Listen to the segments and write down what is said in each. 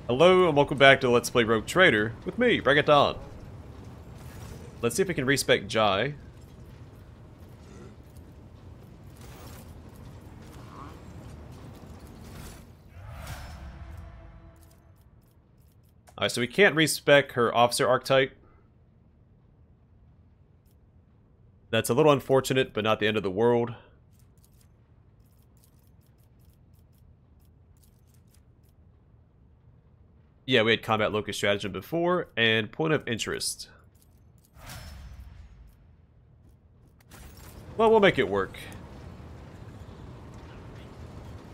Hello and welcome back to Let's Play Rogue Trader with me, Bragaton. Let's see if we can respec Jai. Alright, so we can't respec her officer archetype. That's a little unfortunate, but not the end of the world. Yeah, we had combat locus stratagem before, and point of interest. Well, we'll make it work.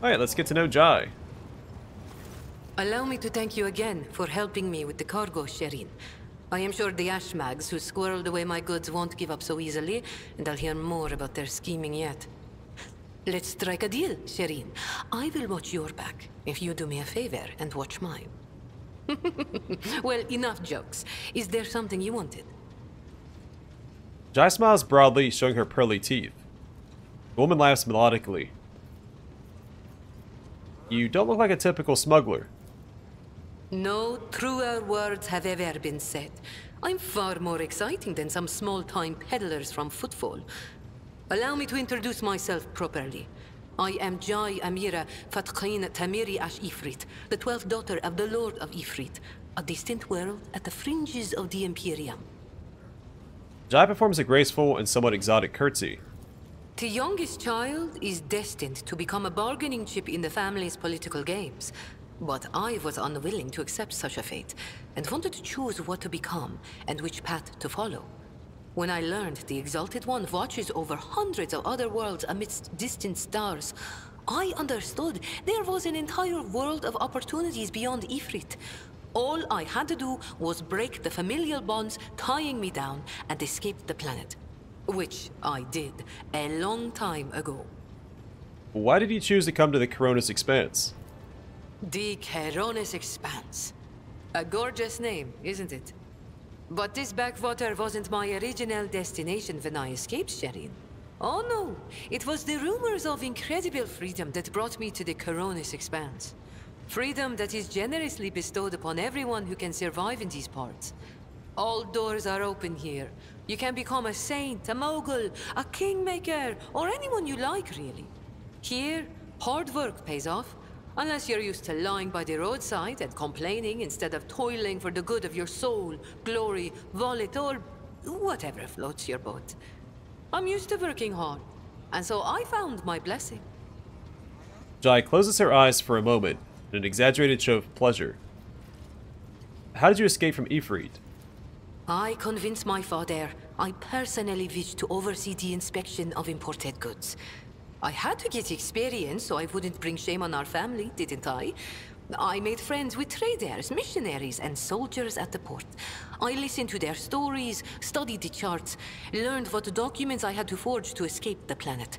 Alright, let's get to know Jai. Allow me to thank you again for helping me with the cargo, Sherin. I am sure the Ashmags who squirreled away my goods won't give up so easily, and I'll hear more about their scheming yet. Let's strike a deal, Sherin. I will watch your back, if you do me a favor and watch mine. Well, enough jokes. Is there something you wanted? Jai smiles broadly, showing her pearly teeth. The woman laughs melodically. You don't look like a typical smuggler. No truer words have ever been said. I'm far more exciting than some small-time peddlers from Footfall. Allow me to introduce myself properly. I am Jai Amira Fatqin Tamiri Ash Ifrit, the 12th daughter of the Lord of Ifrit, a distant world at the fringes of the Imperium. Jai performs a graceful and somewhat exotic curtsy. The youngest child is destined to become a bargaining chip in the family's political games. But I was unwilling to accept such a fate, and wanted to choose what to become and which path to follow. When I learned the Exalted One watches over hundreds of other worlds amidst distant stars, I understood there was an entire world of opportunities beyond Ifrit. All I had to do was break the familial bonds tying me down and escape the planet. Which I did a long time ago. Why did you choose to come to the Coronis Expanse? The Coronis Expanse. A gorgeous name, isn't it? But this backwater wasn't my original destination when I escaped, Sherin. Oh no, it was the rumors of incredible freedom that brought me to the Coronis Expanse. Freedom that is generously bestowed upon everyone who can survive in these parts. All doors are open here. You can become a saint, a mogul, a kingmaker, or anyone you like, really. Here, hard work pays off. Unless you're used to lying by the roadside and complaining instead of toiling for the good of your soul, glory, wallet, or whatever floats your boat. I'm used to working hard, and so I found my blessing. Jai closes her eyes for a moment in an exaggerated show of pleasure. How did you escape from Ifrit? I convinced my father I personally wished to oversee the inspection of imported goods. I had to get experience so I wouldn't bring shame on our family, didn't I? I made friends with traders, missionaries, and soldiers at the port. I listened to their stories, studied the charts, learned what documents I had to forge to escape the planet.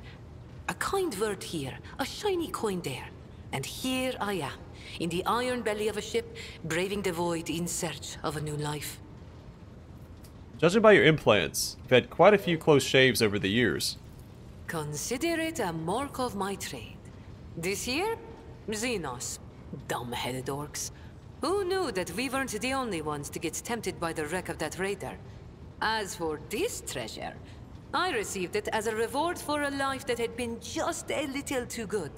A kind word here, a shiny coin there. And here I am, in the iron belly of a ship, braving the void in search of a new life. Judging by your implants, you've had quite a few close shaves over the years. Consider it a mark of my trade. This year, Xenos. Dumb-headed orcs. Who knew that we weren't the only ones to get tempted by the wreck of that raider? As for this treasure, I received it as a reward for a life that had been just a little too good.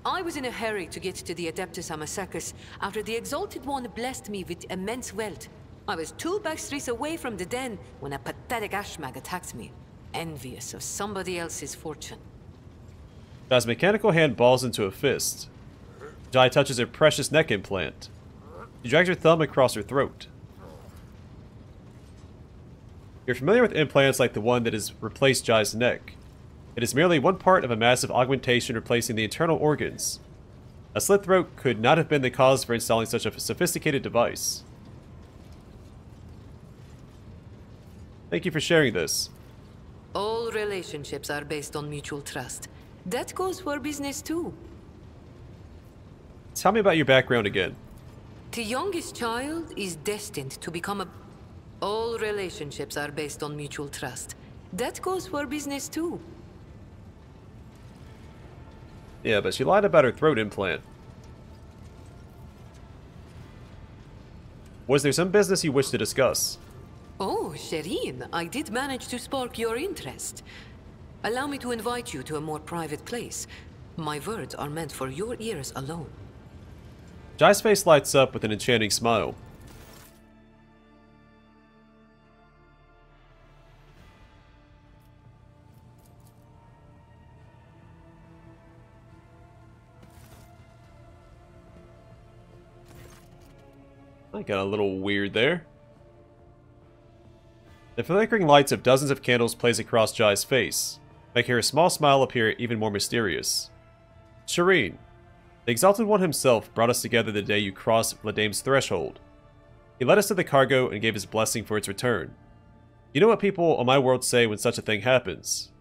I was in a hurry to get to the Adeptus Amasacus after the Exalted One blessed me with immense wealth. I was 2 backstreets away from the den when a pathetic Ashmag attacked me. Envious of somebody else's fortune. Jai's mechanical hand balls into a fist. Jai touches her precious neck implant. She drags her thumb across her throat. You're familiar with implants like the one that has replaced Jai's neck. It is merely one part of a massive augmentation replacing the internal organs. A slit throat could not have been the cause for installing such a sophisticated device. Thank you for sharing this. All relationships are based on mutual trust. That goes for business too. Tell me about your background again. The youngest child is destined to become a... All relationships are based on mutual trust. That goes for business too. Yeah, but she lied about her throat implant. Was there some business you wish to discuss? Oh, Shireen, I did manage to spark your interest. Allow me to invite you to a more private place. My words are meant for your ears alone. Jai's face lights up with an enchanting smile. I got a little weird there. The flickering lights of dozens of candles plays across Jai's face, making her small smile appear even more mysterious. Shireen, the Exalted One himself brought us together the day you crossed Vladame's threshold. He led us to the cargo and gave his blessing for its return. You know what people on my world say when such a thing happens.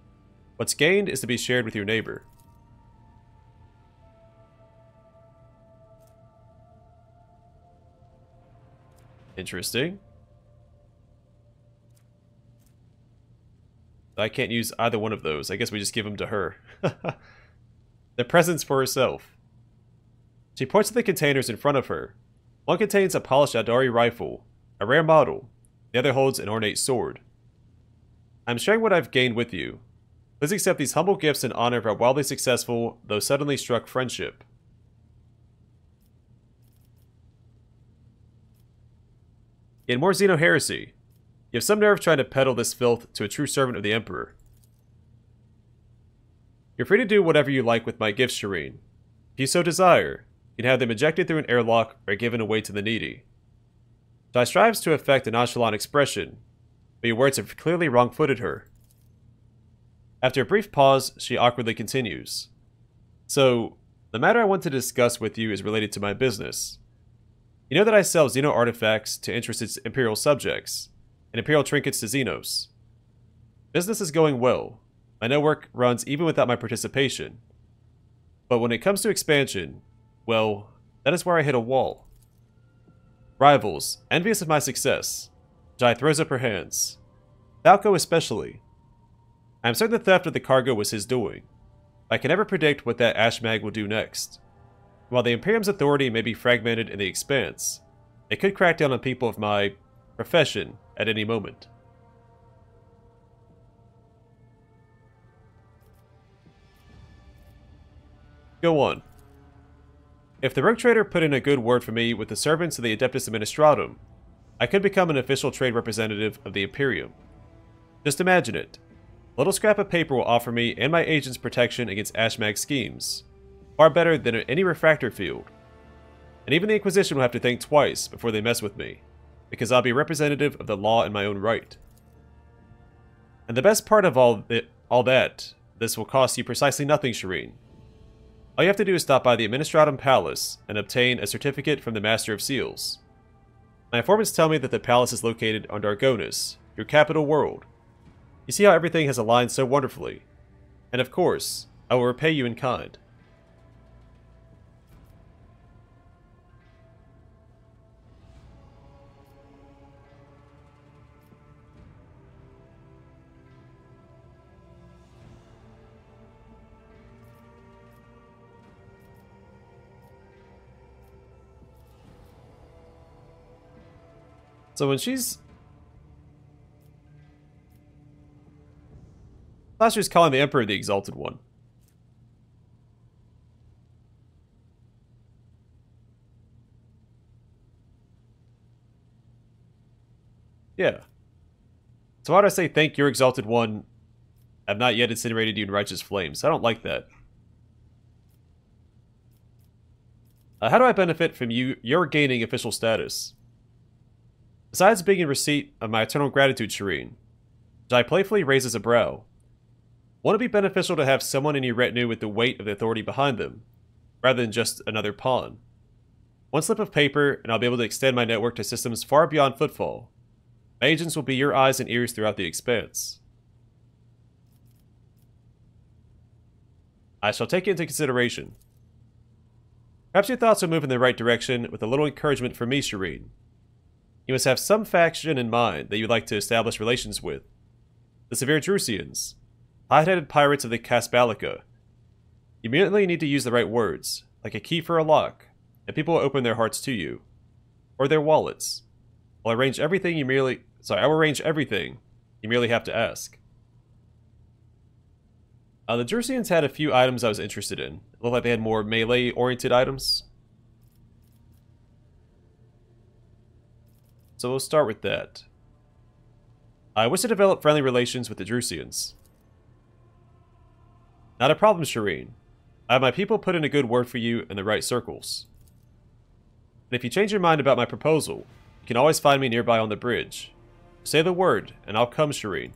What's gained is to be shared with your neighbor. Interesting. I can't use either one of those. I guess we just give them to her. The presents for herself. She points to the containers in front of her. One contains a polished Adari rifle, a rare model. The other holds an ornate sword. I'm sharing what I've gained with you. Please accept these humble gifts in honor of our wildly successful, though suddenly struck friendship. In more Xeno heresy, you have some nerve trying to peddle this filth to a true servant of the Emperor. You're free to do whatever you like with my gifts, Shireen. If you so desire, you can have them ejected through an airlock or given away to the needy. Jai strives to affect a nonchalant expression, but your words have clearly wrong-footed her. After a brief pause, she awkwardly continues. So, the matter I want to discuss with you is related to my business. You know that I sell Xeno artifacts to interested Imperial subjects, and Imperial trinkets to Xenos. Business is going well. My network runs even without my participation. But when it comes to expansion, well, that is where I hit a wall. Rivals, envious of my success. Jai throws up her hands. Falco especially. I am certain the theft of the cargo was his doing. I can never predict what that Ashmag will do next. While the Imperium's authority may be fragmented in the expanse, it could crack down on people of my profession at any moment. Go on. If the rogue trader put in a good word for me with the servants of the Adeptus Administratum, I could become an official trade representative of the Imperium. Just imagine it. A little scrap of paper will offer me and my agents protection against Ashmag schemes. Far better than any refractor field. And even the Inquisition will have to think twice before they mess with me, because I'll be a representative of the law in my own right. And the best part of all that, this will cost you precisely nothing, Shireen. All you have to do is stop by the Administratum Palace and obtain a certificate from the Master of Seals. My informants tell me that the palace is located on Dargonis, your capital world. You see how everything has aligned so wonderfully. And of course, I will repay you in kind. So when she's... I thought she was calling the Emperor the Exalted One. Yeah. So why do I say thank your Exalted One? I've not yet incinerated you in righteous flames. I don't like that. How do I benefit from your gaining official status? Besides being in receipt of my eternal gratitude, Shireen, Jai playfully raises a brow. Won't it be beneficial to have someone in your retinue with the weight of the authority behind them, rather than just another pawn? One slip of paper, and I'll be able to extend my network to systems far beyond footfall. My agents will be your eyes and ears throughout the expanse. I shall take it into consideration. Perhaps your thoughts will move in the right direction with a little encouragement from me, Shireen. You must have some faction in mind that you'd like to establish relations with. The Severe Drusians, high-headed pirates of the Casbalica. You immediately need to use the right words, like a key for a lock, and people will open their hearts to you. Or their wallets. I'll arrange everything you merely... Sorry, I will arrange everything. You merely have to ask. The Drusians had a few items I was interested in. It looked like they had more melee-oriented items. So we'll start with that. I wish to develop friendly relations with the Drusians. Not a problem, Shireen. I have my people put in a good word for you in the right circles. And if you change your mind about my proposal, you can always find me nearby on the bridge. Say the word, and I'll come, Shireen.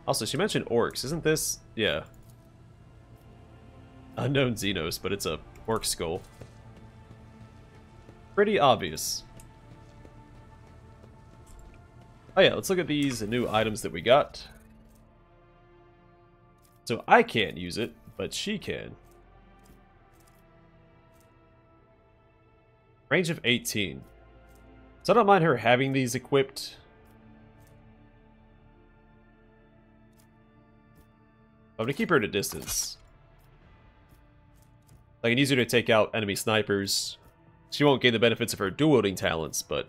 Also, she mentioned orcs. Isn't this... Yeah. Unknown Xenos, but it's a orc skull. Pretty obvious. Oh yeah, let's look at these new items that we got. So I can't use it, but she can. Range of 18. So I don't mind her having these equipped. I'm gonna keep her at a distance. I can use her to take out enemy snipers. She won't gain the benefits of her dual-wielding talents, but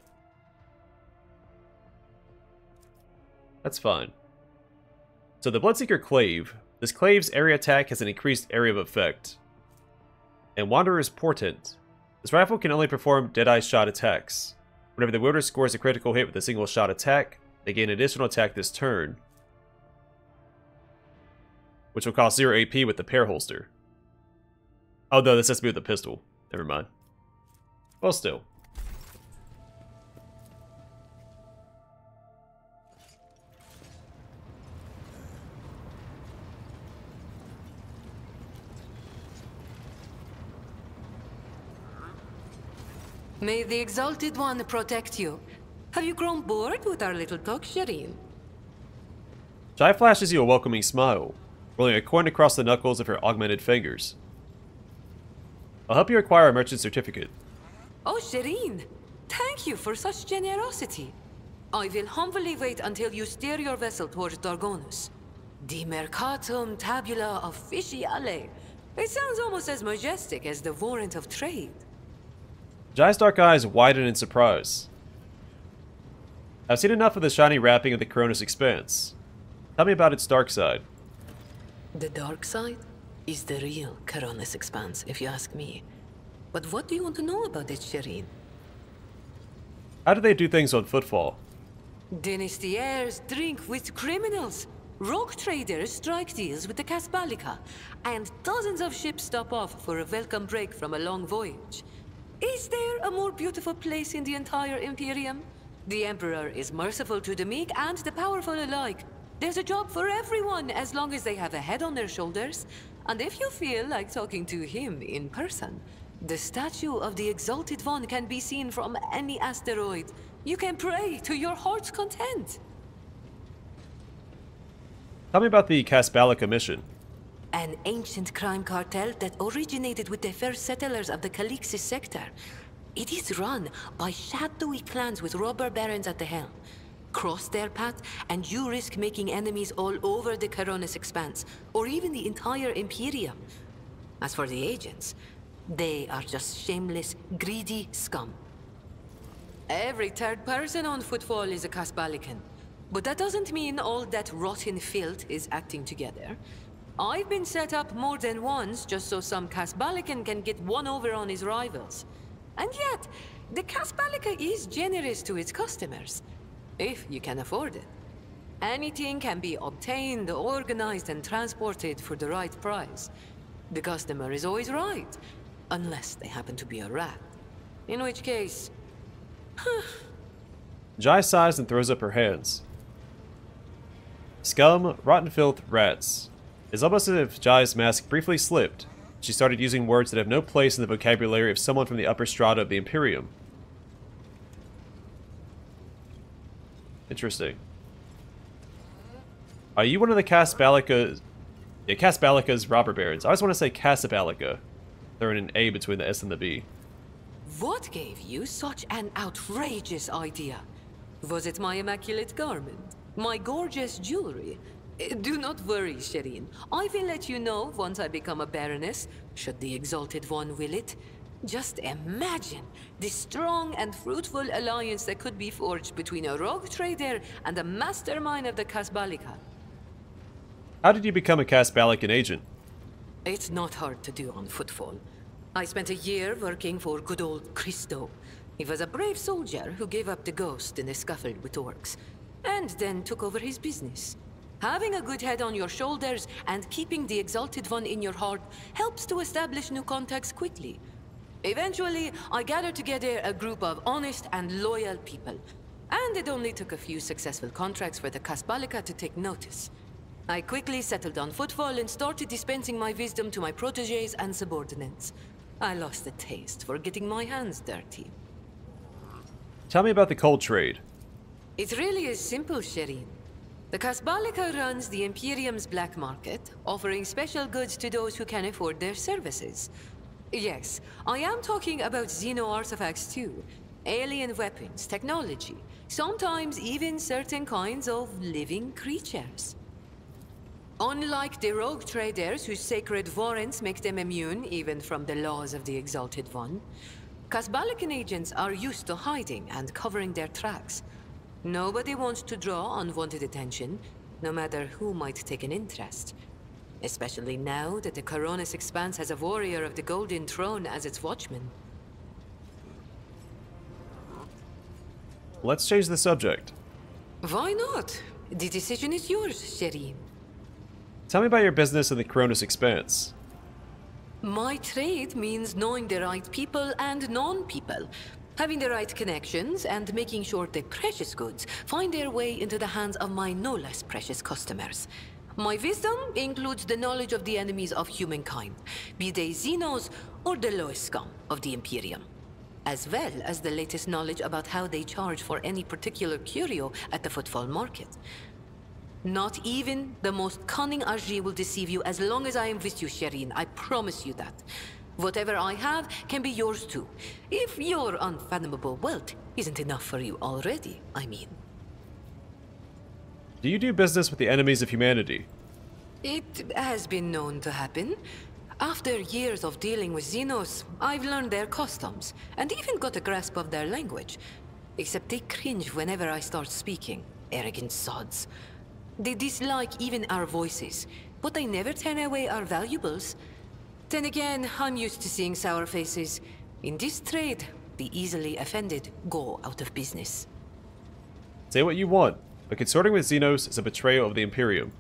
that's fine. So the Bloodseeker Clave. This Clave's area attack has an increased area of effect. And Wanderer's Portent. This rifle can only perform Deadeye shot attacks. Whenever the wielder scores a critical hit with a single shot attack, they gain additional attack this turn, which will cost 0 AP with the pair holster. Oh no, this has to be with the pistol. Never mind. Well, still. May the Exalted One protect you. Have you grown bored with our little talk, Shireen? Jai flashes you a welcoming smile, rolling a coin across the knuckles of her augmented fingers. I'll help you acquire a merchant certificate. Oh, Shireen! Thank you for such generosity. I will humbly wait until you steer your vessel towards Dargonus. The Mercatum Tabula Officiale. It sounds almost as majestic as the warrant of trade. Jai's dark eyes widen in surprise. I've seen enough of the shiny wrapping of the Coronis Expanse. Tell me about its dark side. The dark side is the real Coronis Expanse, if you ask me. But what do you want to know about it, Shireen? How do they do things on Footfall? Dynasties drink with criminals. Rogue traders strike deals with the Casbalica. And dozens of ships stop off for a welcome break from a long voyage. Is there a more beautiful place in the entire Imperium? The Emperor is merciful to the meek and the powerful alike. There's a job for everyone as long as they have a head on their shoulders. And if you feel like talking to him in person, the statue of the Exalted One can be seen from any asteroid. You can pray to your heart's content. Tell me about the Casbalica mission. An ancient crime cartel that originated with the first settlers of the Calixis sector. It is run by shadowy clans with robber barons at the helm. Cross their path, and you risk making enemies all over the Coronis Expanse, or even the entire Imperium. As for the agents, they are just shameless, greedy scum. Every third person on Footfall is a Casbalican, but that doesn't mean all that rotten filth is acting together. I've been set up more than once just so some Casbalican can get one over on his rivals. And yet, the Casbalica is generous to its customers, if you can afford it. Anything can be obtained, organized, and transported for the right price. The customer is always right, unless they happen to be a rat. In which case... Jai sighs and throws up her hands. Scum, rotten filth, rats. It's almost as if Jai's mask briefly slipped. She started using words that have no place in the vocabulary of someone from the upper strata of the Imperium. Interesting. Are you one of the Casbalica's... Yeah, Casbalica's robber barons. I always want to say Casabalica. Throwing an A between the S and the B. What gave you such an outrageous idea? Was it my immaculate garment? My gorgeous jewelry? Do not worry, Shireen. I will let you know once I become a baroness, should the Exalted One will it. Just imagine the strong and fruitful alliance that could be forged between a rogue trader and the mastermind of the Kasbalika. How did you become a Kasbalikan agent? It's not hard to do on footfall. I spent a year working for good old Christo. He was a brave soldier who gave up the ghost in a scuffle with orcs, and then took over his business. Having a good head on your shoulders and keeping the Exalted One in your heart helps to establish new contacts quickly. Eventually, I gathered together a group of honest and loyal people, and it only took a few successful contracts for the Kasbalika to take notice. I quickly settled on footfall and started dispensing my wisdom to my protégés and subordinates. I lost the taste for getting my hands dirty. Tell me about the cold trade. It really is simple, Shireen. The Kasbalika runs the Imperium's black market, offering special goods to those who can afford their services. Yes, I am talking about Xeno artifacts too. Alien weapons, technology, sometimes even certain kinds of living creatures. Unlike the rogue traders whose sacred warrants make them immune even from the laws of the Exalted One, Kasbalikan agents are used to hiding and covering their tracks. Nobody wants to draw unwanted attention, no matter who might take an interest. Especially now that the Coronis Expanse has a warrior of the Golden Throne as its watchman. Let's change the subject. Why not? The decision is yours, Shireen. Tell me about your business in the Coronis Expanse. My trade means knowing the right people and non-people. Having the right connections and making sure the precious goods find their way into the hands of my no less precious customers. My wisdom includes the knowledge of the enemies of humankind, be they Xenos or the lowest scum of the Imperium, as well as the latest knowledge about how they charge for any particular curio at the footfall market. Not even the most cunning Argy will deceive you as long as I am with you, Shireen. I promise you that. Whatever I have can be yours too, if your unfathomable wealth isn't enough for you already, I mean. Do you do business with the enemies of humanity? It has been known to happen. After years of dealing with Xenos, I've learned their customs, and even got a grasp of their language. Except they cringe whenever I start speaking. Arrogant sods. They dislike even our voices, but they never turn away our valuables. Then again, I'm used to seeing sour faces. In this trade, the easily offended go out of business. Say what you want, but consorting with Xenos is a betrayal of the Imperium.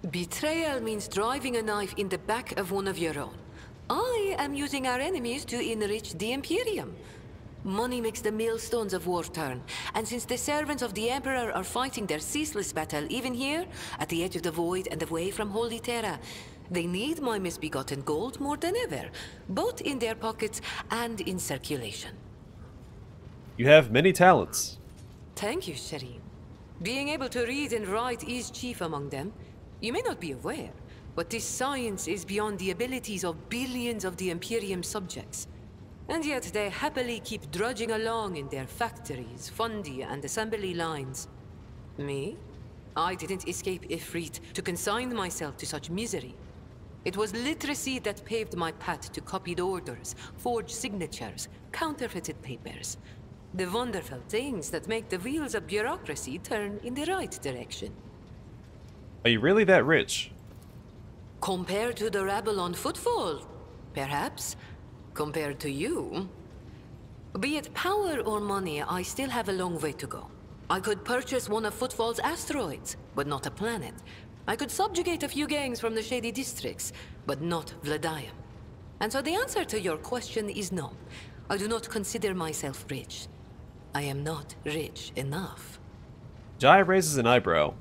Betrayal means driving a knife in the back of one of your own. I am using our enemies to enrich the Imperium. Money makes the millstones of war turn, and since the servants of the Emperor are fighting their ceaseless battle even here, at the edge of the void and away from Holy Terra, they need my misbegotten gold more than ever, both in their pockets and in circulation. You have many talents. Thank you, Shireen. Being able to read and write is chief among them. You may not be aware, but this science is beyond the abilities of billions of the Imperium subjects. And yet they happily keep drudging along in their factories, fundy, and assembly lines. Me? I didn't escape Ifrit to consign myself to such misery. It was literacy that paved my path to copied orders, forged signatures, counterfeited papers. The wonderful things that make the wheels of bureaucracy turn in the right direction. Are you really that rich? Compared to the rabble on footfall, perhaps. Compared to you, be it power or money, I still have a long way to go. I could purchase one of Footfall's asteroids, but not a planet. I could subjugate a few gangs from the shady districts, but not Vladium. And so the answer to your question is no. I do not consider myself rich. I am not rich enough. Jai raises an eyebrow.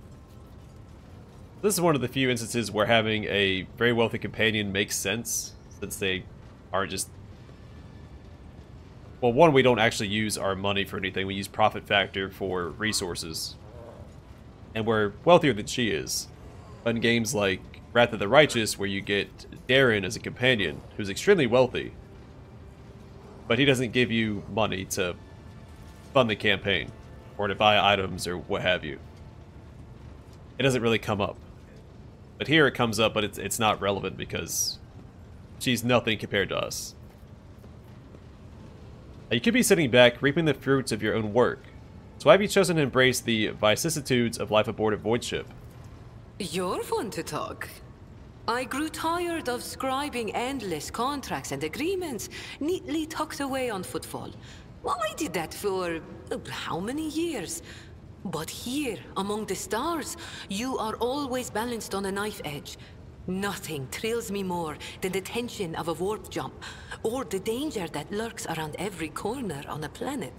This is one of the few instances where having a very wealthy companion makes sense, since they aren't just... Well, one, we don't actually use our money for anything. We use profit factor for resources. And we're wealthier than she is. In games like Wrath of the Righteous, where you get Darren as a companion, who's extremely wealthy, but he doesn't give you money to fund the campaign, or to buy items, or what have you. It doesn't really come up. But here it comes up, but it's not relevant because she's nothing compared to us. You could be sitting back, reaping the fruits of your own work. So why have you chosen to embrace the vicissitudes of life aboard a void ship? You're fun to talk. I grew tired of scribing endless contracts and agreements neatly tucked away on Footfall. Well, I did that for how many years? But here, among the stars, you are always balanced on a knife edge. Nothing thrills me more than the tension of a warp jump, or the danger that lurks around every corner on a planet.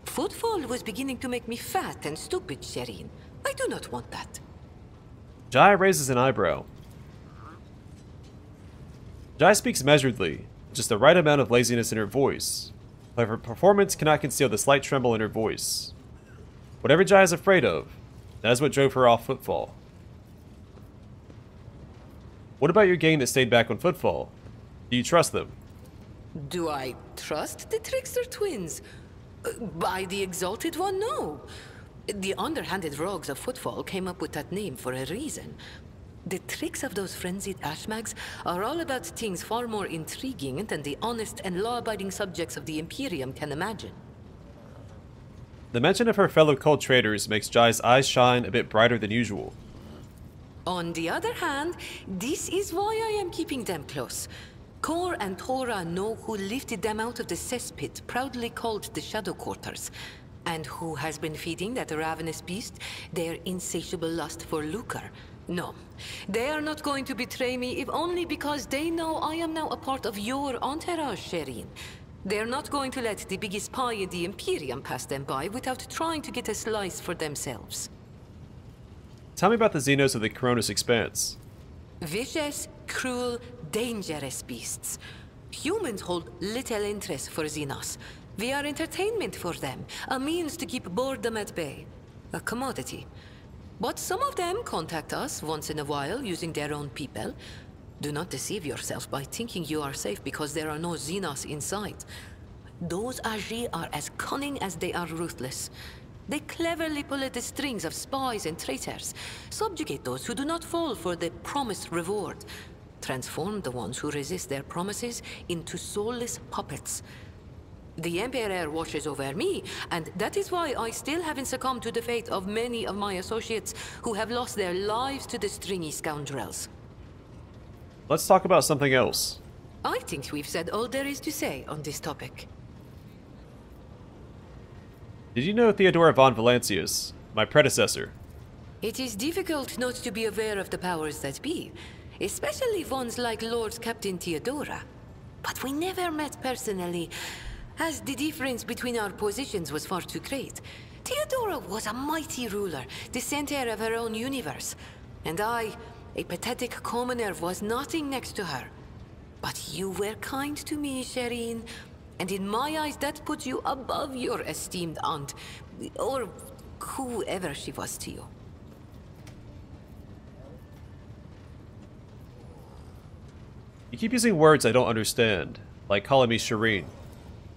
Footfall was beginning to make me fat and stupid, Shireen. I do not want that. Jai raises an eyebrow. Jai speaks measuredly, just the right amount of laziness in her voice. But her performance cannot conceal the slight tremble in her voice. Whatever Jai is afraid of, that is what drove her off Footfall. What about your gang that stayed back on Footfall? Do you trust them? Do I trust the Trickster twins? By the Exalted One, no. The underhanded rogues of Footfall came up with that name for a reason. The tricks of those frenzied ashmags are all about things far more intriguing than the honest and law-abiding subjects of the Imperium can imagine. The mention of her fellow cult traitors makes Jai's eyes shine a bit brighter than usual. On the other hand, this is why I am keeping them close. Kor and Tora know who lifted them out of the cesspit proudly called the Shadow Quarters, and who has been feeding that ravenous beast their insatiable lust for lucre. No, they are not going to betray me if only because they know I am now a part of your entourage, Shireen. They're not going to let the biggest pie in the Imperium pass them by without trying to get a slice for themselves. Tell me about the Xenos of the Coronis Expanse. Vicious, cruel, dangerous beasts. Humans hold little interest for Xenos. We are entertainment for them, a means to keep boredom at bay. A commodity. But some of them contact us once in a while using their own people. Do not deceive yourself by thinking you are safe because there are no Xenos inside. Those Agi are as cunning as they are ruthless. They cleverly pull at the strings of spies and traitors, subjugate those who do not fall for the promised reward, transform the ones who resist their promises into soulless puppets. The Emperor watches over me, and that is why I still haven't succumbed to the fate of many of my associates who have lost their lives to the stringy scoundrels. Let's talk about something else. I think we've said all there is to say on this topic. Did you know Theodora von Valancius, my predecessor? It is difficult not to be aware of the powers that be, especially ones like Lord Captain Theodora. But we never met personally, as the difference between our positions was far too great. Theodora was a mighty ruler, the center of her own universe, and I, a pathetic commoner, was nothing next to her. But you were kind to me, Shireen, and in my eyes that puts you above your esteemed aunt, or whoever she was to you. You keep using words I don't understand, like calling me Shireen.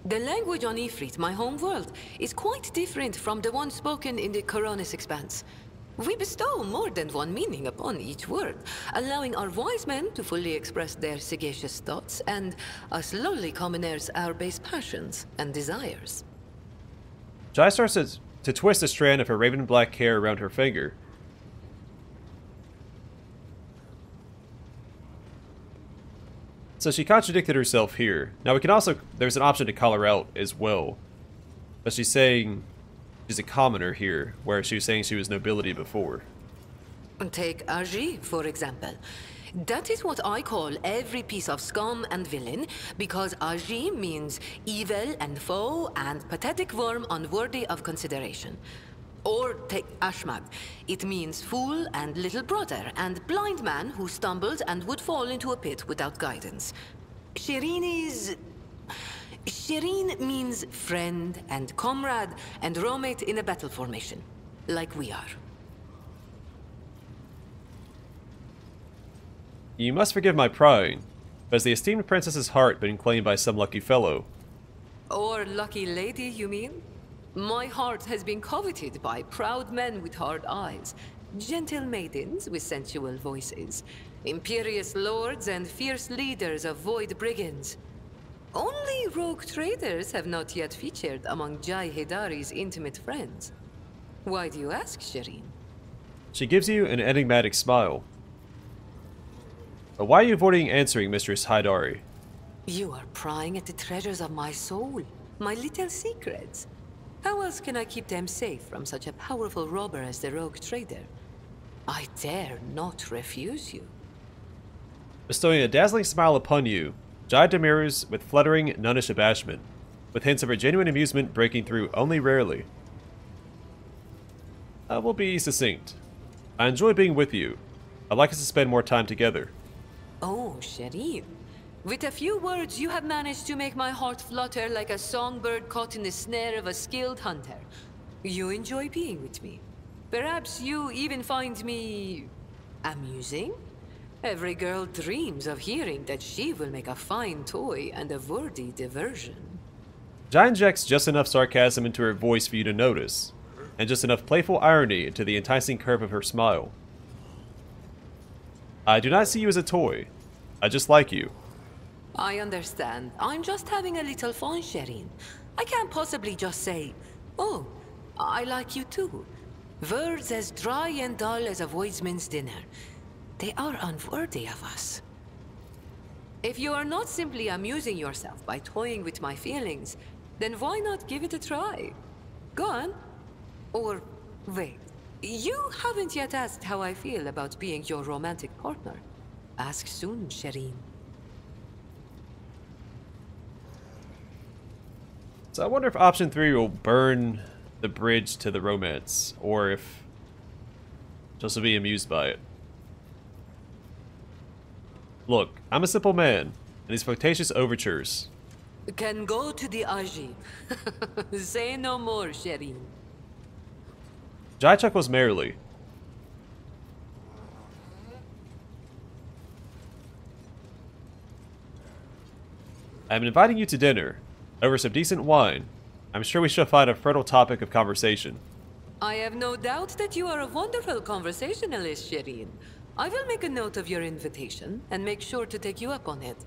The language on Ifrit, my home world, is quite different from the one spoken in the Coronis Expanse. We bestow more than one meaning upon each word, allowing our wise men to fully express their sagacious thoughts, and us lowly commoners our base passions and desires. Jai starts to twist a strand of her raven black hair around her finger. So she contradicted herself here. Now we can also, there's an option to call her out as well. But she's saying she's a commoner here, where she was saying she was nobility before. Take Agi, for example. That is what I call every piece of scum and villain, because Agi means evil and foe and pathetic worm unworthy of consideration. Or take Ashmag. It means fool and little brother and blind man who stumbled and would fall into a pit without guidance. Shireen means friend and comrade and roommate in a battle formation, like we are. You must forgive my prying, but has the esteemed princess's heart been claimed by some lucky fellow? Or lucky lady, you mean? My heart has been coveted by proud men with hard eyes, gentle maidens with sensual voices, imperious lords and fierce leaders of void brigands. Only rogue traders have not yet featured among Jai Hedari's intimate friends. Why do you ask, Shireen? She gives you an enigmatic smile. But why are you avoiding answering, Mistress Hydari? You are prying at the treasures of my soul, my little secrets. How else can I keep them safe from such a powerful robber as the rogue trader? I dare not refuse you. Bestowing a dazzling smile upon you, Jai demurs with fluttering, nunnish abashment, with hints of her genuine amusement breaking through only rarely. I will be succinct. I enjoy being with you. I'd like us to spend more time together. Oh, Shireen. With a few words, you have managed to make my heart flutter like a songbird caught in the snare of a skilled hunter. You enjoy being with me. Perhaps you even find me... amusing? Every girl dreams of hearing that she will make a fine toy and a worthy diversion. Jai injects just enough sarcasm into her voice for you to notice, and just enough playful irony into the enticing curve of her smile. I do not see you as a toy. I just like you. I understand. I'm just having a little fun, Shireen. I can't possibly just say, oh, I like you too. Words as dry and dull as a woodsman's dinner. They are unworthy of us. If you are not simply amusing yourself by toying with my feelings, then why not give it a try? Go on. Or, wait. You haven't yet asked how I feel about being your romantic partner. Ask soon, Shireen. So I wonder if option 3 will burn the bridge to the romance, or if just will be amused by it. Look, I'm a simple man, and these flirtatious overtures. Can go to the Aji. Say no more, Shireen. Jai chuckles merrily. I'm inviting you to dinner. Over some decent wine. I'm sure we shall find a fertile topic of conversation. I have no doubt that you are a wonderful conversationalist, Shireen. I will make a note of your invitation and make sure to take you up on it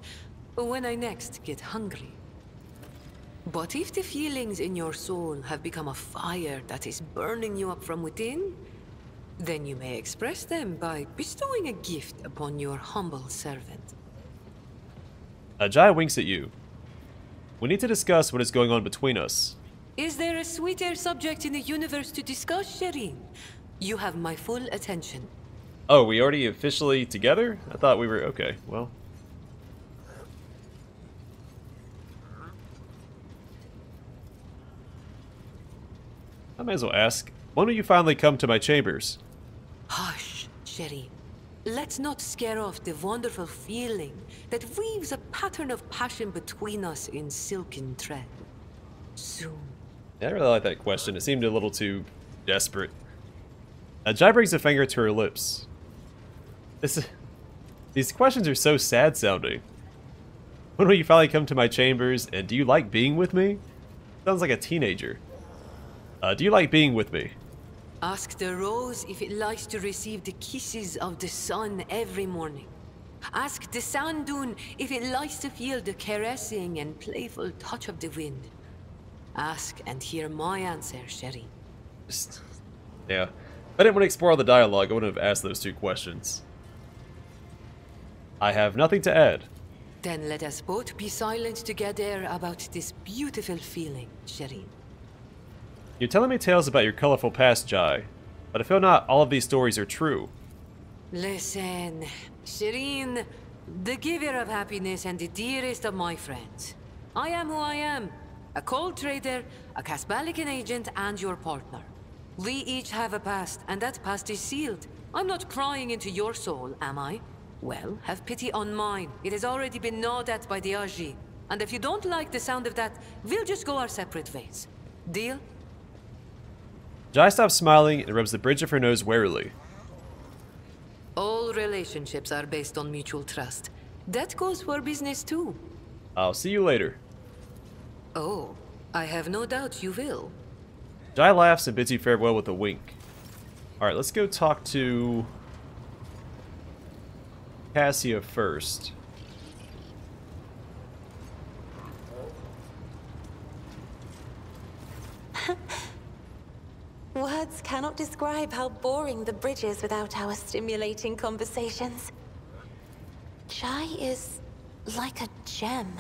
when I next get hungry. But if the feelings in your soul have become a fire that is burning you up from within, then you may express them by bestowing a gift upon your humble servant. Jai winks at you. We need to discuss what is going on between us. Is there a sweeter subject in the universe to discuss, Shireen? You have my full attention. Oh, we already officially together? I thought we were... okay, well... I may as well ask, when will you finally come to my chambers? Hush, Shireen. Let's not scare off the wonderful feeling that weaves a pattern of passion between us in silken thread. Soon. Yeah, I really like that question. It seemed a little too desperate. Jai brings a finger to her lips. These questions are so sad sounding. When will you finally come to my chambers, and do you like being with me? Sounds like a teenager. Do you like being with me? Ask the rose if it likes to receive the kisses of the sun every morning. Ask the sand dune if it likes to feel the caressing and playful touch of the wind. Ask and hear my answer, Sherry. Yeah. If I didn't want to explore all the dialogue, I wouldn't have asked those two questions. I have nothing to add. Then let us both be silent together about this beautiful feeling, Sherry. You're telling me tales about your colorful past, Jai, but I feel not all of these stories are true. Listen, Shireen, the giver of happiness and the dearest of my friends. I am who I am, a cold trader, a Casbalican agent, and your partner. We each have a past, and that past is sealed. I'm not prying into your soul, am I? Well, have pity on mine. It has already been gnawed at by the Aji. And if you don't like the sound of that, we'll just go our separate ways. Deal? Jai stops smiling and rubs the bridge of her nose warily. All relationships are based on mutual trust. That goes for business too. I'll see you later. Oh, I have no doubt you will. Jai laughs and bids you farewell with a wink. Alright, let's go talk to Cassia first. Words cannot describe how boring the bridge is without our stimulating conversations. Jai is like a gem.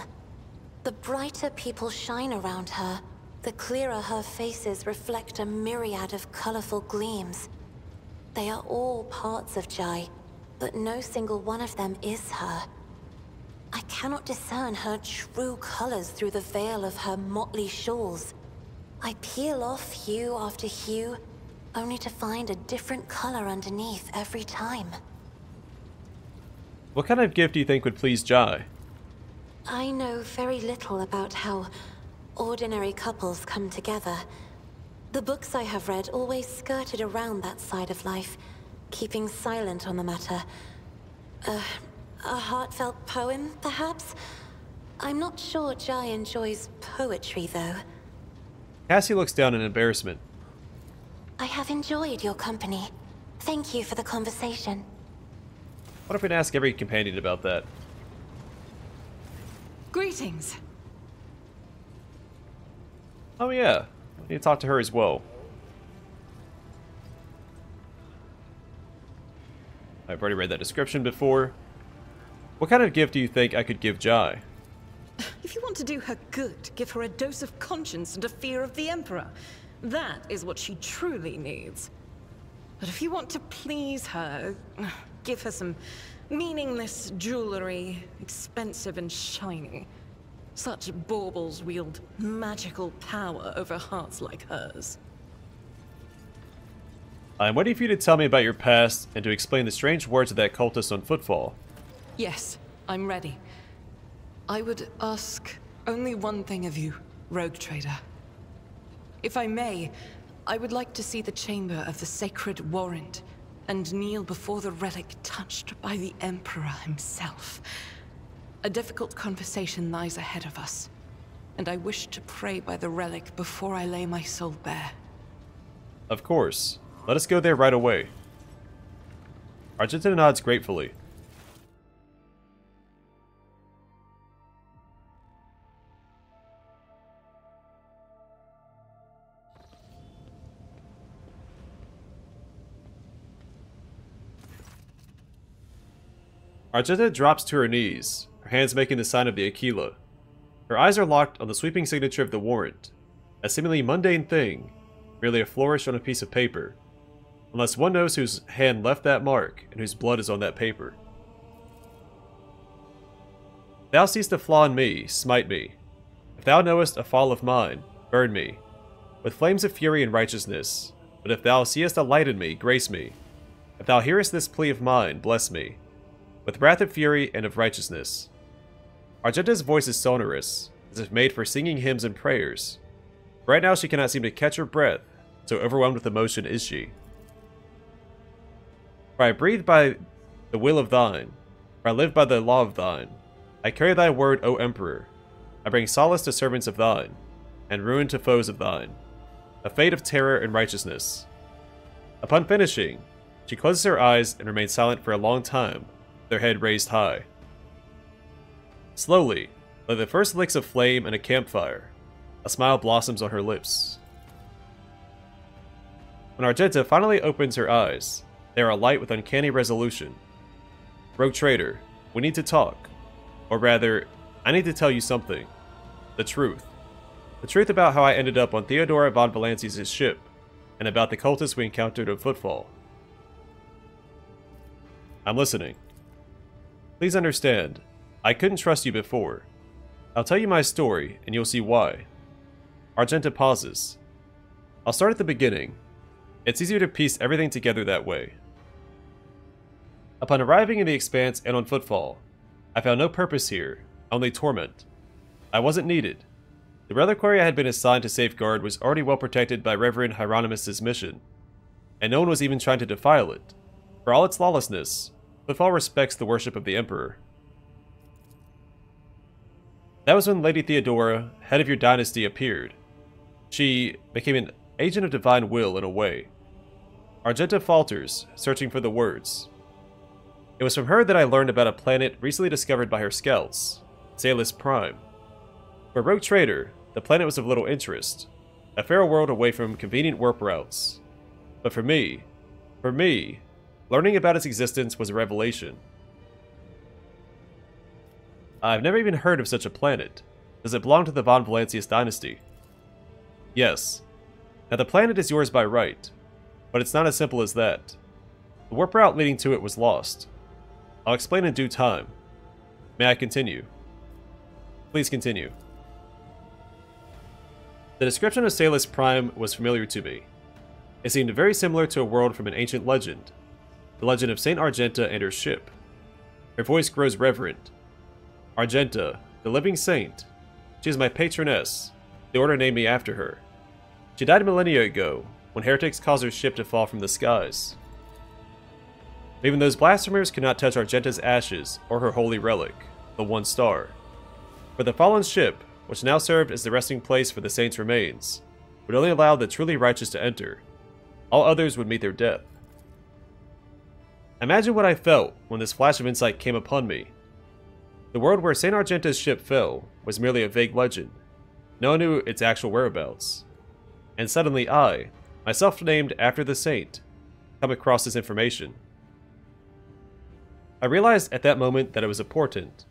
The brighter people shine around her, the clearer her faces reflect a myriad of colorful gleams. They are all parts of Jai, but no single one of them is her. I cannot discern her true colors through the veil of her motley shawls. I peel off hue after hue, only to find a different color underneath every time. What kind of gift do you think would please Jai? I know very little about how ordinary couples come together. The books I have read always skirted around that side of life, keeping silent on the matter. A heartfelt poem, perhaps? I'm not sure Jai enjoys poetry, though. Cassie looks down in embarrassment. I have enjoyed your company. Thank you for the conversation. What if we ask every companion about that? Greetings. Oh yeah, we need to talk to her as well. I've already read that description before. What kind of gift do you think I could give Jai? If you want to do her good, give her a dose of conscience and a fear of the Emperor. That is what she truly needs. But if you want to please her, give her some meaningless jewelry, expensive and shiny. Such baubles wield magical power over hearts like hers. I'm waiting for you to tell me about your past and to explain the strange words of that cultist on Footfall. Yes, I'm ready. I would ask only one thing of you, rogue trader. If I may, I would like to see the chamber of the sacred warrant and kneel before the relic touched by the Emperor himself. A difficult conversation lies ahead of us, and I wish to pray by the relic before I lay my soul bare. Of course. Let us go there right away. Argenta nods gratefully. Argenta drops to her knees, her hands making the sign of the Aquila. Her eyes are locked on the sweeping signature of the warrant, a seemingly mundane thing, merely a flourish on a piece of paper, unless one knows whose hand left that mark and whose blood is on that paper. Thou seest a flaw in me, smite me. If thou knowest a fall of mine, burn me, with flames of fury and righteousness. But if thou seest a light in me, grace me. If thou hearest this plea of mine, bless me, with wrath of fury and of righteousness. Argenta's voice is sonorous, as if made for singing hymns and prayers. Right now she cannot seem to catch her breath, so overwhelmed with emotion is she. For I breathe by the will of thine, for I live by the law of thine. I carry thy word, O Emperor. I bring solace to servants of thine, and ruin to foes of thine. A fate of terror and righteousness. Upon finishing, she closes her eyes and remains silent for a long time, their head raised high. Slowly, like the first licks of flame in a campfire, a smile blossoms on her lips. When Argenta finally opens her eyes, they are alight with uncanny resolution. Rogue Trader, we need to talk. Or rather, I need to tell you something. The truth. The truth about how I ended up on Theodora von Valancius' ship, and about the cultists we encountered on Footfall. I'm listening. Please understand, I couldn't trust you before. I'll tell you my story, and you'll see why. Argenta pauses. I'll start at the beginning. It's easier to piece everything together that way. Upon arriving in the Expanse and on Footfall, I found no purpose here, only torment. I wasn't needed. The reliquary I had been assigned to safeguard was already well protected by Reverend Hieronymus' mission, and no one was even trying to defile it. For all its lawlessness, Footfall respects the worship of the Emperor. That was when Lady Theodora, head of your dynasty, appeared. She became an agent of divine will in a way. Argenta falters, searching for the words. It was from her that I learned about a planet recently discovered by her scouts, Salus Prime. For Rogue Trader, the planet was of little interest. a fairer world away from convenient warp routes. But for me, learning about its existence was a revelation. I've never even heard of such a planet. Does it belong to the Von Valancius dynasty? Yes. Now the planet is yours by right, but it's not as simple as that. The warp route leading to it was lost. I'll explain in due time. May I continue? Please continue. The description of Salus Prime was familiar to me. It seemed very similar to a world from an ancient legend. The legend of Saint Argenta and her ship. Her voice grows reverent. Argenta, the living saint. She is my patroness. The order named me after her. She died millennia ago, when heretics caused her ship to fall from the skies. Even those blasphemers could not touch Argenta's ashes or her holy relic, the One Star. For the fallen ship, which now served as the resting place for the saint's remains, would only allow the truly righteous to enter. All others would meet their death. Imagine what I felt when this flash of insight came upon me. The world where Saint Argenta's ship fell was merely a vague legend. No one knew its actual whereabouts. And suddenly I, myself named after the saint, come across this information. I realized at that moment that it was important,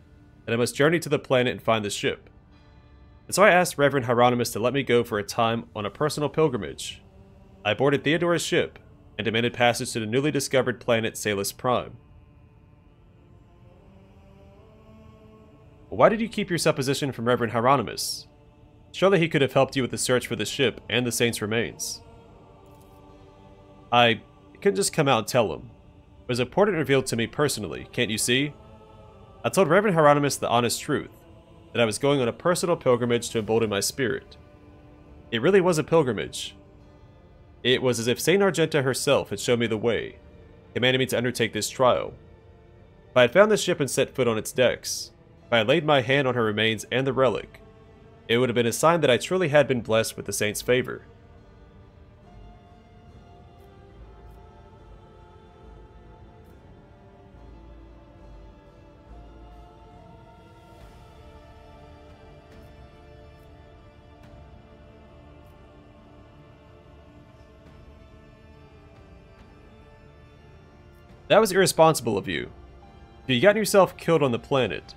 that I must journey to the planet and find the ship. And so I asked Reverend Hieronymus to let me go for a time on a personal pilgrimage. I boarded Theodora's ship and demanded passage to the newly discovered planet Salus Prime. Why did you keep your supposition from Reverend Hieronymus? Surely he could have helped you with the search for the ship and the saint's remains. I couldn't just come out and tell him. It was important revealed to me personally, can't you see? I told Reverend Hieronymus the honest truth, that I was going on a personal pilgrimage to embolden my spirit. It really was a pilgrimage. It was as if Saint Argenta herself had shown me the way, commanding me to undertake this trial. If I had found the ship and set foot on its decks, if I had laid my hand on her remains and the relic, it would have been a sign that I truly had been blessed with the saint's favor. That was irresponsible of you. If you got yourself killed on the planet,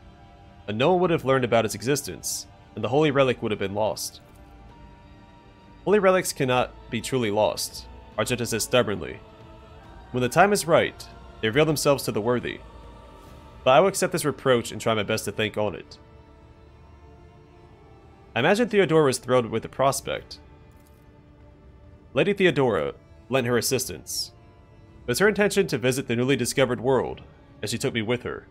and no one would have learned about its existence, and the holy relic would have been lost. Holy relics cannot be truly lost, Argenta says stubbornly. When the time is right, they reveal themselves to the worthy. But I will accept this reproach and try my best to think on it. I imagine Theodora was thrilled with the prospect. Lady Theodora lent her assistance. It was her intention to visit the newly discovered world, as she took me with her.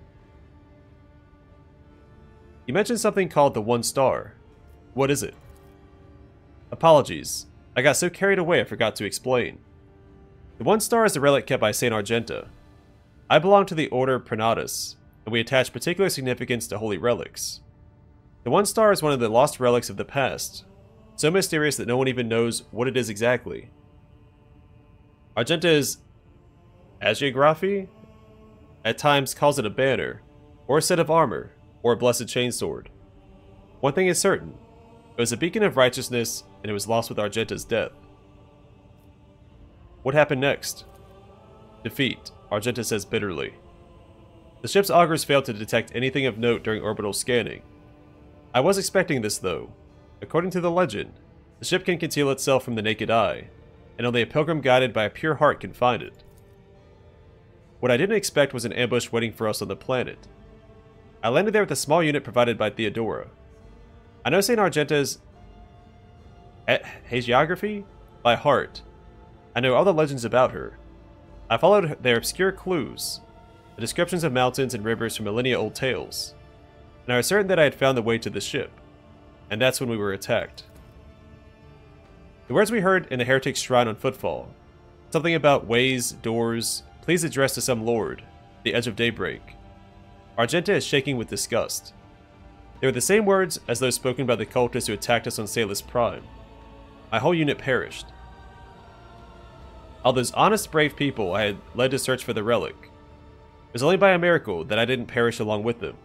You mentioned something called the One Star. What is it? Apologies. I got so carried away I forgot to explain. The One Star is the relic kept by Saint Argenta. I belong to the Order Pranatus, and we attach particular significance to holy relics. The One Star is one of the lost relics of the past, so mysterious that no one even knows what it is exactly. Argenta is hagiography? At times calls it a banner, or a set of armor, or a blessed chainsword. One thing is certain, it was a beacon of righteousness, and it was lost with Argenta's death. What happened next? Defeat, Argenta says bitterly. The ship's augurs failed to detect anything of note during orbital scanning. I was expecting this though. According to the legend, the ship can conceal itself from the naked eye, and only a pilgrim guided by a pure heart can find it. What I didn't expect was an ambush waiting for us on the planet. I landed there with a small unit provided by Theodora. I know Saint Argenta's hagiography by heart. I know all the legends about her. I followed their obscure clues, the descriptions of mountains and rivers from millennia-old tales, and I was certain that I had found the way to the ship, and that's when we were attacked. The words we heard in the heretic's shrine on footfall, something about ways, doors, please address to some lord, the edge of daybreak. Argenta is shaking with disgust. They were the same words as those spoken by the cultists who attacked us on Salus Prime. My whole unit perished. All those honest, brave people I had led to search for the relic. It was only by a miracle that I didn't perish along with them.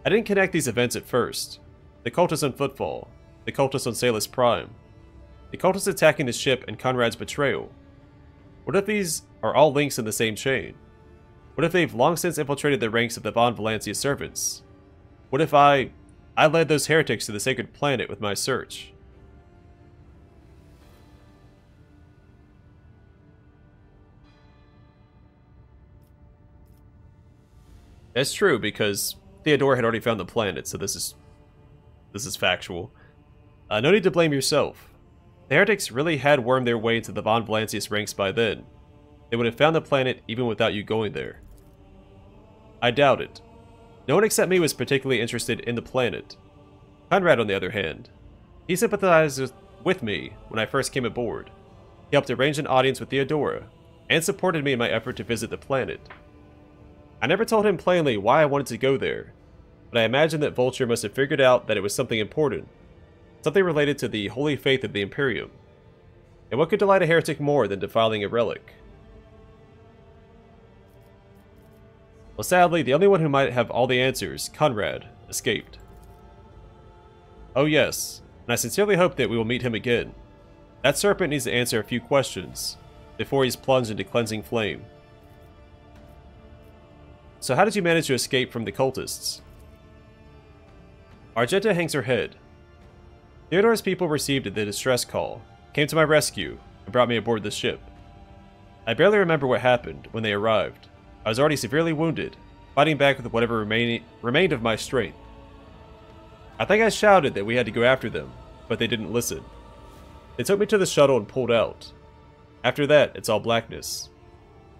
I didn't connect these events at first. The cultists on footfall, the cultists on Salus Prime, the cultists attacking the ship, and Conrad's betrayal. What if these are all links in the same chain? What if they've long since infiltrated the ranks of the Von Valancia servants? What if I led those heretics to the sacred planet with my search? That's true, because Theodore had already found the planet, so this is factual. No need to blame yourself. The heretics really had wormed their way into the Von Valancius ranks by then. They would have found the planet even without you going there. I doubt it. No one except me was particularly interested in the planet. Conrad, on the other hand, he sympathized with me when I first came aboard. He helped arrange an audience with Theodora, and supported me in my effort to visit the planet. I never told him plainly why I wanted to go there, but I imagine that Vulture must have figured out that it was something important, something related to the holy faith of the Imperium. And what could delight a heretic more than defiling a relic? Well, sadly, the only one who might have all the answers, Conrad, escaped. Oh yes, and I sincerely hope that we will meet him again. That serpent needs to answer a few questions before he's plunged into cleansing flame. So how did you manage to escape from the cultists? Argenta hangs her head. Theodore's people received the distress call, came to my rescue, and brought me aboard the ship. I barely remember what happened when they arrived. I was already severely wounded, fighting back with whatever remained of my strength. I think I shouted that we had to go after them, but they didn't listen. They took me to the shuttle and pulled out. After that, it's all blackness.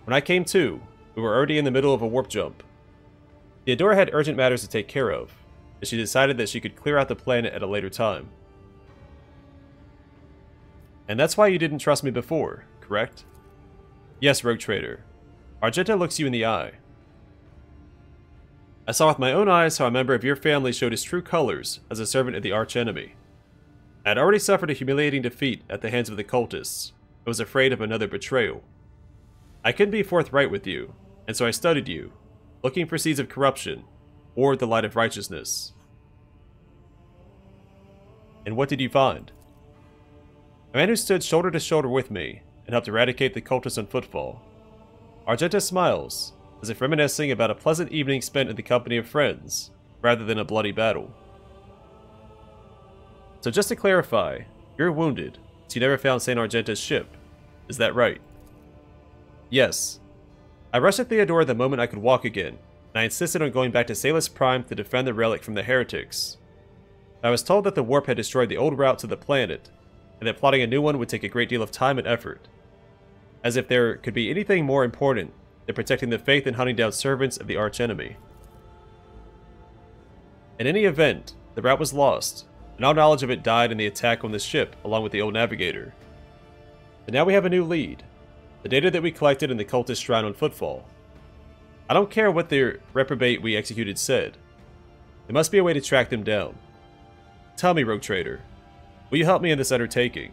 When I came to, we were already in the middle of a warp jump. Theodora had urgent matters to take care of, and she decided that she could clear out the planet at a later time. And that's why you didn't trust me before, correct? Yes, Rogue Trader. Argenta looks you in the eye. I saw with my own eyes how a member of your family showed his true colors as a servant of the archenemy. I had already suffered a humiliating defeat at the hands of the cultists, and was afraid of another betrayal. I couldn't be forthright with you, and so I studied you, looking for seeds of corruption, or the light of righteousness. And what did you find? A man who stood shoulder to shoulder with me, and helped eradicate the cultists on footfall. Argenta smiles, as if reminiscing about a pleasant evening spent in the company of friends, rather than a bloody battle. So just to clarify, you're wounded, so you never found St. Argenta's ship. Is that right? Yes. I rushed at Theodora the moment I could walk again, and I insisted on going back to Salus Prime to defend the relic from the heretics. I was told that the warp had destroyed the old route to the planet, and that plotting a new one would take a great deal of time and effort. As if there could be anything more important than protecting the faith and hunting down servants of the archenemy. In any event, the route was lost, and all knowledge of it died in the attack on the ship along with the old navigator. And now we have a new lead, the data that we collected in the cultist shrine on Footfall. I don't care what the reprobate we executed said. There must be a way to track them down. Tell me, Rogue Trader, will you help me in this undertaking?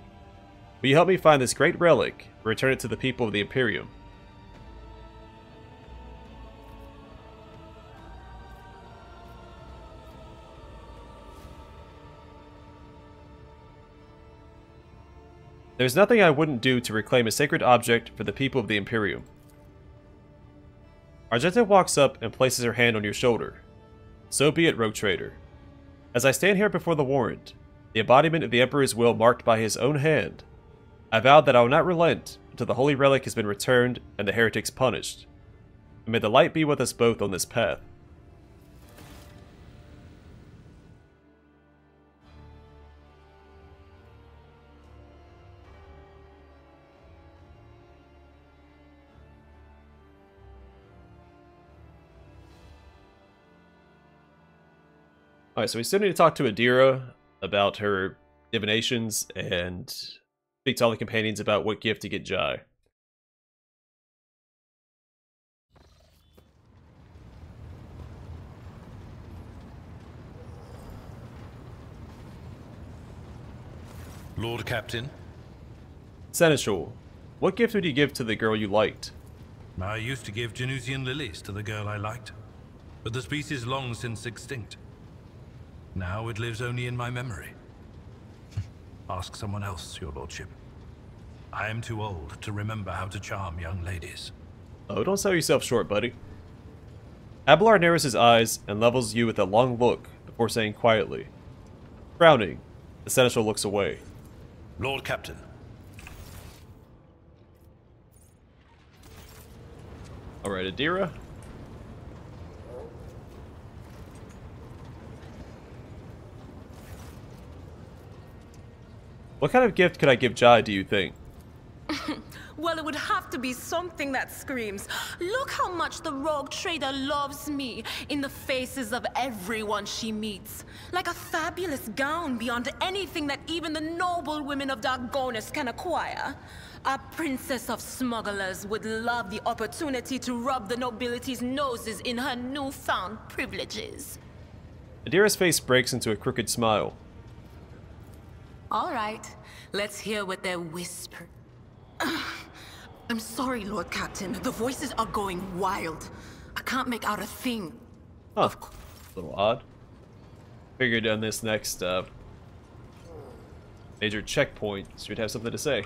Will you help me find this great relic and return it to the people of the Imperium? There's nothing I wouldn't do to reclaim a sacred object for the people of the Imperium. Argenta walks up and places her hand on your shoulder. So be it, Rogue Trader. As I stand here before the warrant, the embodiment of the Emperor's will marked by his own hand, I vow that I will not relent until the holy relic has been returned and the heretics punished. And may the light be with us both on this path. Alright, so we still need to talk to Adira about her divinations and speak to all the companions about what gift to get Jai. Lord Captain? Seneschal, what gift would you give to the girl you liked? I used to give Genusian lilies to the girl I liked, but the species long since extinct. Now it lives only in my memory. Ask someone else, your lordship. I am too old to remember how to charm young ladies. Oh, don't sell yourself short, buddy. Abelard narrows his eyes and levels you with a long look before saying quietly. Frowning, the seneschal looks away. Lord Captain. Alright, Adira. What kind of gift could I give Jai, do you think? Well, it would have to be something that screams, "Look how much the rogue trader loves me," in the faces of everyone she meets. Like a fabulous gown beyond anything that even the noble women of Dargonis can acquire. A princess of smugglers would love the opportunity to rub the nobility's noses in her newfound privileges. Adira's face breaks into a crooked smile. All right, let's hear what they're whispering. I'm sorry, Lord Captain. The voices are going wild. I can't make out a thing. Huh. A little odd. Figured on this next major checkpoint, so we'd have something to say.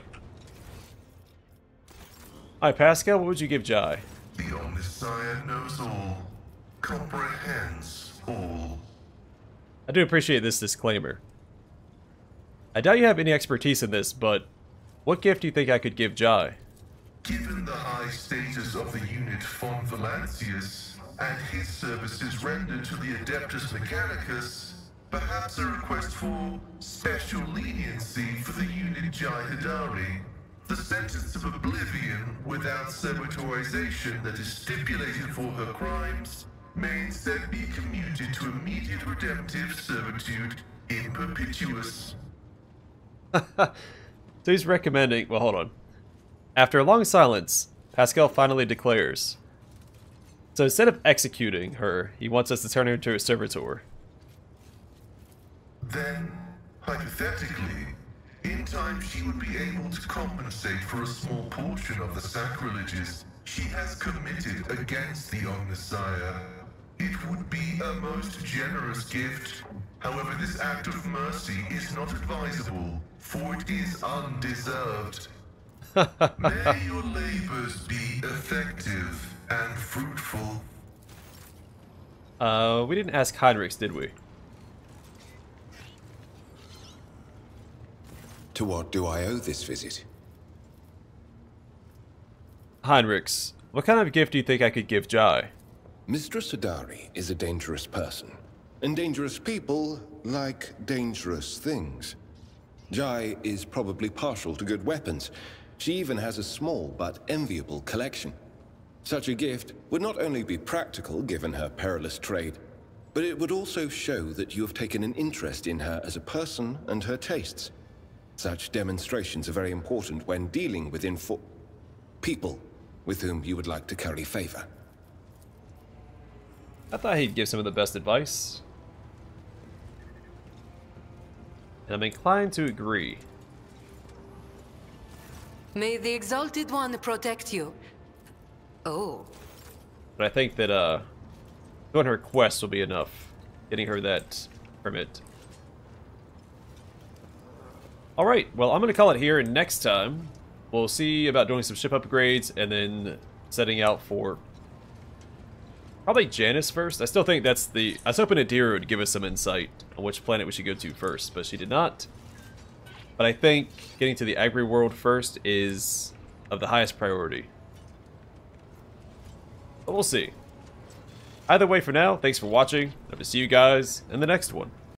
Hi, Pascal. What would you give Jai? The Omnissiah knows all, comprehends all. I do appreciate this disclaimer. I doubt you have any expertise in this, but what gift do you think I could give Jai? Given the high status of the unit von Valancius and his services rendered to the Adeptus Mechanicus, perhaps a request for special leniency for the unit Jai Hidari. The sentence of oblivion without servitorization that is stipulated for her crimes may instead be commuted to immediate redemptive servitude in perpetuus. So he's recommending... Well, hold on. After a long silence, Pascal finally declares. So instead of executing her, he wants us to turn her into a servitor. Then, hypothetically, in time she would be able to compensate for a small portion of the sacrileges she has committed against the Omnissiah. It would be a most generous gift. However, this act of mercy is not advisable, for it is undeserved. May your labors be effective and fruitful. We didn't ask Heinrichs, did we? To what do I owe this visit? Heinrichs, what kind of gift do you think I could give Jai? Mistress Hidari is a dangerous person, and dangerous people like dangerous things. Jai is probably partial to good weapons. She even has a small but enviable collection. Such a gift would not only be practical given her perilous trade, but it would also show that you have taken an interest in her as a person and her tastes. Such demonstrations are very important when dealing with people with whom you would like to curry favor. I thought he'd give some of the best advice. And I'm inclined to agree. May the Exalted One protect you. Oh. But I think that doing her quest will be enough. Getting her that permit. Alright, well I'm going to call it here, and next time we'll see about doing some ship upgrades and then setting out for probably Janus first. I still think that's the... I was hoping Adira would give us some insight on which planet we should go to first, but she did not. But I think getting to the Agri world first is of the highest priority. But we'll see. Either way, for now, thanks for watching. Hope to see you guys in the next one.